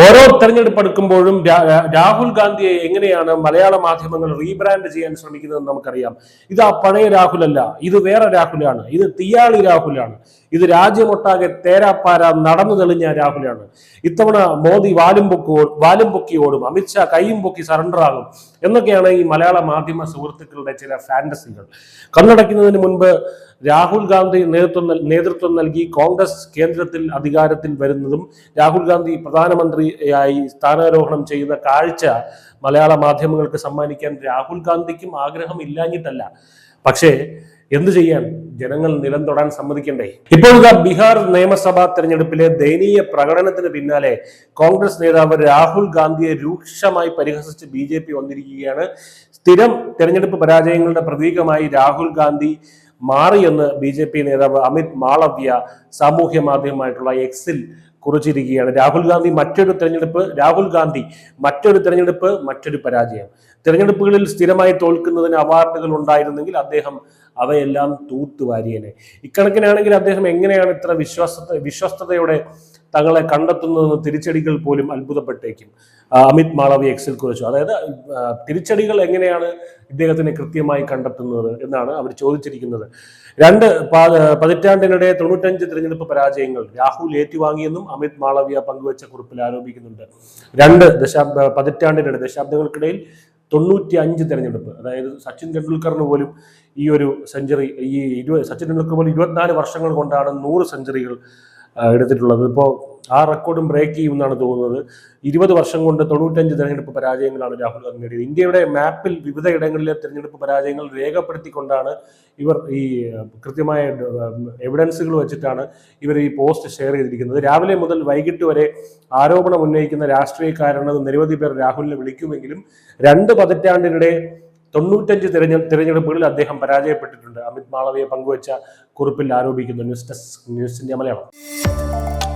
ഓരോ തെരഞ്ഞെടുപ്പ് എടുക്കുമ്പോഴും രാഹുൽ ഗാന്ധിയെ എങ്ങനെയാണ് മലയാള മാധ്യമങ്ങൾ റീബ്രാൻഡ് ചെയ്യാൻ ശ്രമിക്കുന്നതെന്ന് നമുക്കറിയാം. ഇത് ആ പഴയ രാഹുലല്ല, ഇത് വേറെ രാഹുലാണ്, ഇത് തീയാളി രാഹുലാണ്, ഇത് രാജ്യമൊട്ടാകെ തേരാപ്പാര നടന്നു തെളിഞ്ഞ രാഹുലാണ്. ഇത്തവണ മോദി വാലും പൊക്കി ഓടും, അമിത്ഷാ കൈയും പൊക്കി സറണ്ടർ ആകും എന്നൊക്കെയാണ് ഈ മലയാള മാധ്യമ സുഹൃത്തുക്കളുടെ ചില ഫാന്റസികൾ. കണ്ണടയ്ക്കുന്നതിന് മുൻപ് രാഹുൽ ഗാന്ധി നേതൃത്വം നൽകി കോൺഗ്രസ് കേന്ദ്രത്തിൽ അധികാരത്തിൽ വരുന്നതും രാഹുൽ ഗാന്ധി പ്രധാനമന്ത്രിയായി സ്ഥാനാരോഹണം ചെയ്യുന്ന കാഴ്ച മലയാള മാധ്യമങ്ങൾക്ക് സമ്മാനിക്കാൻ രാഹുൽ ഗാന്ധിക്കും ആഗ്രഹം ഇല്ലാഞ്ഞിട്ടല്ല. പക്ഷേ എന്തു ചെയ്യാൻ, ജനങ്ങൾ നിലം തൊടാൻ സമ്മതിക്കണ്ടേ? ഇപ്പോഴത്തെ ബീഹാർ നിയമസഭാ തെരഞ്ഞെടുപ്പിലെ ദയനീയ പ്രകടനത്തിന് പിന്നാലെ കോൺഗ്രസ് നേതാവ് രാഹുൽ ഗാന്ധിയെ രൂക്ഷമായി പരിഹസിച്ച് BJP വന്നിരിക്കുകയാണ്. സ്ഥിരം തെരഞ്ഞെടുപ്പ് പരാജയങ്ങളുടെ പ്രതീകമായി രാഹുൽ ഗാന്ധി മാറിയെന്ന് BJP നേതാവ് അമിത് മാളവ്യ സാമൂഹ്യ മാധ്യമമായിട്ടുള്ള എക്സിൽ കുറിച്ചിരിക്കുകയാണ്. രാഹുൽ ഗാന്ധി മറ്റൊരു തെരഞ്ഞെടുപ്പ് മറ്റൊരു പരാജയം. തെരഞ്ഞെടുപ്പുകളിൽ സ്ഥിരമായി തോൽക്കുന്നതിന് അവാർഡുകൾ ഉണ്ടായിരുന്നെങ്കിൽ അദ്ദേഹം അവയെല്ലാം തൂത്തുവാരിയനെ. ഇക്കണക്കിനാണെങ്കിൽ അദ്ദേഹം എങ്ങനെയാണ് ഇത്ര വിശ്വസ്തയോടെ തങ്ങളെ കണ്ടെത്തുന്നതെന്ന് തിരിച്ചടികൾ പോലും അത്ഭുതപ്പെട്ടേക്കും. അമിത് മാളവ്യ എക്സിൽ കുറിച്ചു. അതായത് തിരിച്ചടികൾ എങ്ങനെയാണ് ഇദ്ദേഹത്തിനെ കൃത്യമായി കണ്ടെത്തുന്നത് എന്നാണ് അവർ ചോദിച്ചിരിക്കുന്നത്. 2 പതിറ്റാണ്ടിനിടെ 95 തിരഞ്ഞെടുപ്പ് പരാജയങ്ങൾ രാഹുൽ ഏറ്റുവാങ്ങിയെന്നും അമിത് മാളവ്യ പങ്കുവച്ച കുറിപ്പിൽ ആരോപിക്കുന്നുണ്ട്. 2 ദശാബ്ദങ്ങൾക്കിടയിൽ 95 തെരഞ്ഞെടുപ്പ്. അതായത് സച്ചിൻ ടെണ്ടുൽക്കറിന് പോലും ഈ ഒരു സെഞ്ചുറി, സച്ചിൻ ടെണ്ടുൽക്കർ പോലും 24 വർഷങ്ങൾ കൊണ്ടാണ് 100 സെഞ്ചുറികൾ എടുത്തിട്ടുള്ളത്. ഇപ്പോൾ ആ റെക്കോർഡും ബ്രേക്ക് ചെയ്യുമെന്നാണ് തോന്നുന്നത്. 20 വർഷം കൊണ്ട് 95 തെരഞ്ഞെടുപ്പ് പരാജയങ്ങളാണ് രാഹുൽ ഗാന്ധി നേടിയത്. ഇന്ത്യയുടെ മാപ്പിൽ വിവിധ ഇടങ്ങളിലെ തെരഞ്ഞെടുപ്പ് പരാജയങ്ങൾ രേഖപ്പെടുത്തിക്കൊണ്ടാണ് ഇവർ ഈ കൃത്യമായ എവിഡൻസുകൾ വെച്ചിട്ടാണ് ഇവർ ഈ പോസ്റ്റ് ഷെയർ ചെയ്തിരിക്കുന്നത്. രാവിലെ മുതൽ വൈകിട്ട് വരെ ആരോപണം ഉന്നയിക്കുന്ന രാഷ്ട്രീയക്കാരെന്നത് നിരവധി പേർ രാഹുലിനെ വിളിക്കുമെങ്കിലും 2 പതിറ്റാണ്ടിനിടെ 95 തിരഞ്ഞെടുപ്പുകളിൽ അദ്ദേഹം പരാജയപ്പെട്ടിട്ടുണ്ട്. അമിത് മാളവ്യ പങ്കുവച്ച കുറിപ്പിൽ ആരോപിക്കുന്നു. News India Malayalam.